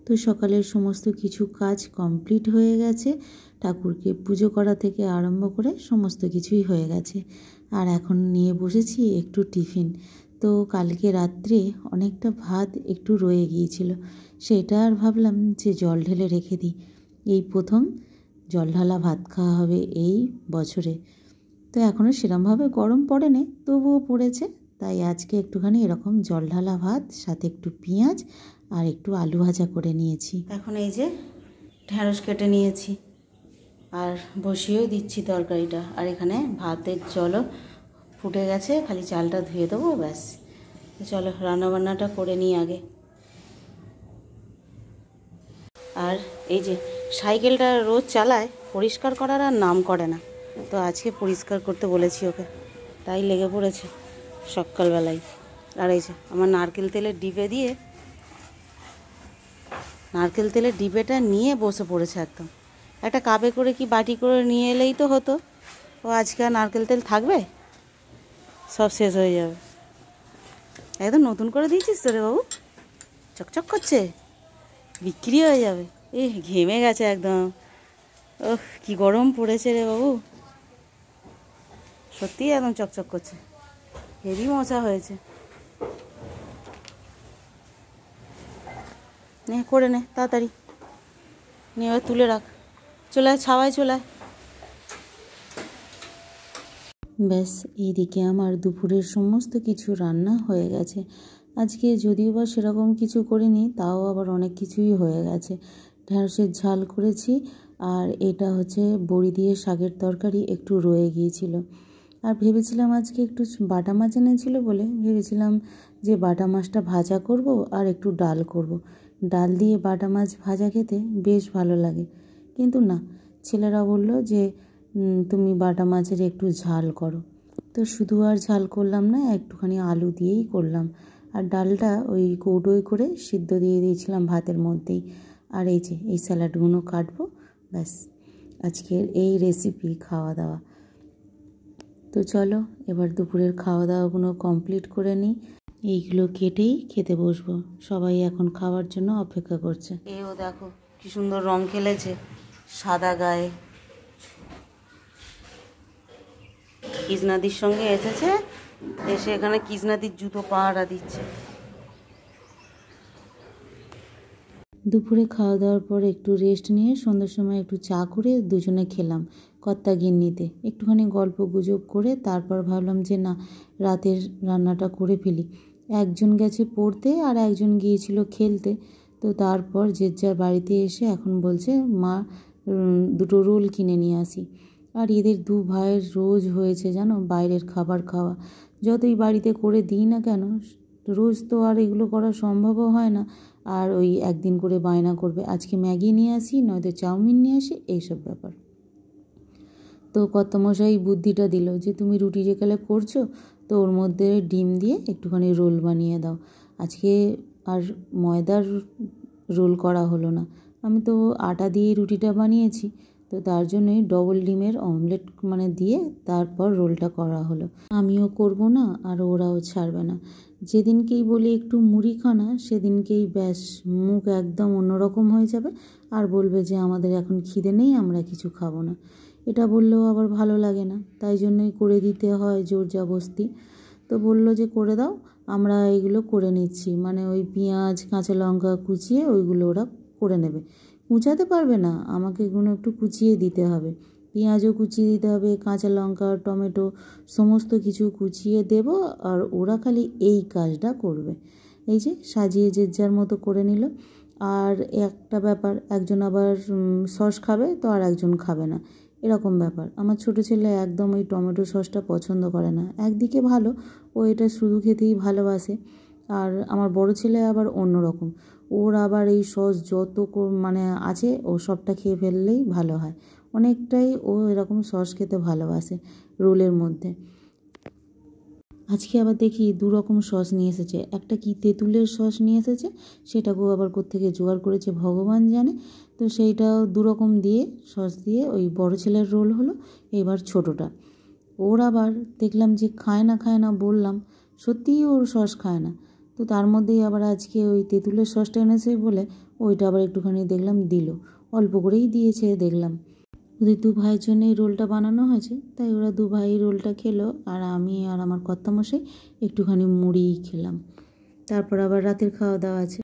তো সকালের সমস্ত কিছু কাজ কমপ্লিট হয়ে গেছে, ঠাকুরকে পুজো করা থেকে আরম্ভ করে সমস্ত কিছুই হয়ে গেছে। আর এখন নিয়ে বসেছি একটু টিফিন। তো কালকে রাত্রে অনেকটা ভাত একটু রয়ে গিয়েছিল, সেটা আর ভাবলাম যে জল ঢেলে রেখে দিই। এই প্রথম জল ঢালা ভাত খাওয়া হবে এই বছরে। তো এখনও সেরমভাবে গরম পড়েনি, তবুও পড়েছে, তাই আজকে একটুখানি এরকম জল ঢালা ভাত, সাথে একটু পেঁয়াজ আর একটু আলু ভাজা করে নিয়েছি। এখন এই যে ঢ্যাঁড়স কেটে নিয়েছি আর বসিয়েও দিচ্ছি তরকারিটা। আর এখানে ভাতের জলও ফুটে গেছে, খালি চালটা ধুয়ে দেবো, ব্যাস। তো চলো রান্নাবান্নাটা করে নিই আগে। আর এই যে সাইকেলটা রোজ চালায়, পরিষ্কার করার আর নাম করে না, তো আজকে পরিষ্কার করতে বলেছি ওকে, তাই লেগে পড়েছে সকালবেলায়। আর এই যে আমার নারকেল তেলের ডিবেটা নিয়ে বসে পড়েছে একদম। একটা কাপে করে কি বাটি করে নিয়ে এলেই তো হতো। ও আজকে আর নারকেল তেল থাকবে, সব শেষ হয়ে যাবে। একদম নতুন করে দিয়েছিস তো রে বাবু, চকচক করছে, বিক্রি হয়ে যাবে। ঘেমে গেছে একদম। ওহ, কি গরম পড়েছে রে বাবু, সত্যিই একদম চকচক করছে, হেভি মশা হয়েছে। নে করে নে তাড়াতাড়ি, নিয়ে এবার তুলে রাখ, চলে আয় ছাওয়ায়, চলে আয়। ব্যাস, এইদিকে আমার দুপুরের সমস্ত কিছু রান্না হয়ে গেছে। আজকে যদিও বা সেরকম কিছু করিনি, তাও আবার অনেক কিছুই হয়ে গেছে। ঢ্যাঁড়সের ঝাল করেছি, আর এটা হচ্ছে বড়ি দিয়ে শাকের তরকারি একটু রয়ে গিয়েছিল। আর ভেবেছিলাম আজকে একটু বাটা মাছ এনেছিল বলে ভেবেছিলাম যে বাটা মাছটা ভাজা করব আর একটু ডাল করব। ডাল দিয়ে বাটা মাছ ভাজা খেতে বেশ ভালো লাগে, কিন্তু না, ছেলেরা বলল যে তুমি বাটা মাছের একটু ঝাল করো। তো শুধু আর ঝাল করলাম না, একটুখানি আলু দিয়েই করলাম। আর ডালটা ওই কৌটোয় করে সিদ্ধ দিয়ে দিয়েছিলাম ভাতের মধ্যেই। আর এই যে এই স্যালাডগুলো কাটবো, ব্যাস আজকের এই রেসিপি খাওয়া দাওয়া। তো চলো এবার দুপুরের খাওয়া দাওয়াগুলো কমপ্লিট করে নিই। এইগুলো কেটেই খেতে বসবো, সবাই এখন খাওয়ার জন্য অপেক্ষা করছে। এও দেখো কি সুন্দর রং খেলেছে সাদা গায়ে, কৃষ্ণাদির সঙ্গে এসেছে, এসে এখানে কৃষ্ণাদির জুতো পাহারা দিচ্ছে। দুপুরে খাওয়া দাওয়ার পর একটু রেস্ট নিয়ে সন্ধ্যার সময় একটু চা করে দুজনে খেলাম কর্তা গিন্নিতে। একটুখানি গল্প গুজব করে তারপর ভাবলাম যে না, রাতের রান্নাটা করে ফেলি। একজন গেছে পড়তে আর একজন গিয়েছিল খেলতে। তো তারপর যে যার বাড়িতে এসে এখন বলছে মা দুটো রোল কিনে নিয়ে আসি। আর এদের দু ভাইয়ের রোজ হয়েছে জানো বাইরের খাবার খাওয়া। যতই বাড়িতে করে দিই না কেন, রোজ তো আর এগুলো করা সম্ভবও হয় না। আর ওই একদিন করে বায়না করবে আজকে ম্যাগি নিয়ে আসি, নয়তো চাউমিন নিয়ে আসি, এইসব ব্যাপার। তো কর্তামশাই বুদ্ধিটা দিল যে তুমি রুটি যেকালে করছো, তো ওর মধ্যে ডিম দিয়ে একটুখানি রোল বানিয়ে দাও। আজকে আর ময়দার রোল করা হলো না, আমি তো আটা দিয়ে রুটিটা বানিয়েছি। তো তার জন্যই ডবল ডিমের অমলেট দিয়ে তারপর রোলটা করা হলো। আমিও করব না আর ওরাও ছাড়বে না। যেদিনকেই বলি একটু মুড়ি খানা, সেদিনকেই ব্যাস মুখ একদম অন্যরকম হয়ে যাবে আর বলবে যে আমাদের এখন খিদে নেই, আমরা কিছু খাবো না। এটা বললেও আবার ভালো লাগে না, তাই জন্যই করে দিতে হয় জোর জবরদস্তি। তো বললো যে করে দাও, আমরা এইগুলো করে নিচ্ছি, ওই পেঁয়াজ কাঁচা লঙ্কা কুচিয়ে ওইগুলো ওরা করে নেবে। কুচাতে পারবে না, আমাকে এগুলো একটু কুচিয়ে দিতে হবে। পেঁয়াজও কুচিয়ে দিতে হবে, কাঁচা লঙ্কা টমেটো সমস্ত কিছু কুচিয়ে দেব, আর ওরা খালি এই কাজটা করবে। এই যে সাজিয়ে যে যার মতো করে নিল। আর একটা ব্যাপার, একজন আবার সস খাবে তো আর একজন খাবে না, এরকম ব্যাপার। আমার ছোটো ছেলে একদম ওই টমেটো সসটা পছন্দ করে না। একদিকে ভালো, ও এটা শুধু খেতেই ভালোবাসে। আর আমার বড় ছেলে আবার অন্য রকম, ওর আবার এই সস যত আছে ও সবটা খেয়ে ফেললেই ভালো হয়। অনেকটাই ও এরকম সস খেতে ভালোবাসে রোলের মধ্যে। আজকে আবার দেখি দু রকম সস নিয়ে এসেছে, একটা কি তেঁতুলের সস নিয়ে এসেছে, সেটাকেও আবার কোত্থেকে জোগাড় করেছে ভগবান জানে। তো সেইটাও দু রকম দিয়ে সস দিয়ে ওই বড় ছেলের রোল হলো। এবার ছোটোটা ওর আবার দেখলাম যে খায় না বললাম, সত্যিই ওর সস খায় না। তো তার মধ্যেই আবার আজকে ওই তেঁতুলের সসটা এনেছে বলে ওইটা আবার একটুখানি দেখলাম দিল, অল্প করেই দিয়েছে দেখলাম। ওদের দু ভাইয়ের জন্য এই রোলটা বানানো হয়েছে, তাই ওরা দু ভাই রোলটা খেলো, আর আমি আর আমার কর্তামশাই একটুখানি মুড়ি খেলাম। তারপর আবার রাতের খাওয়া দাওয়া আছে।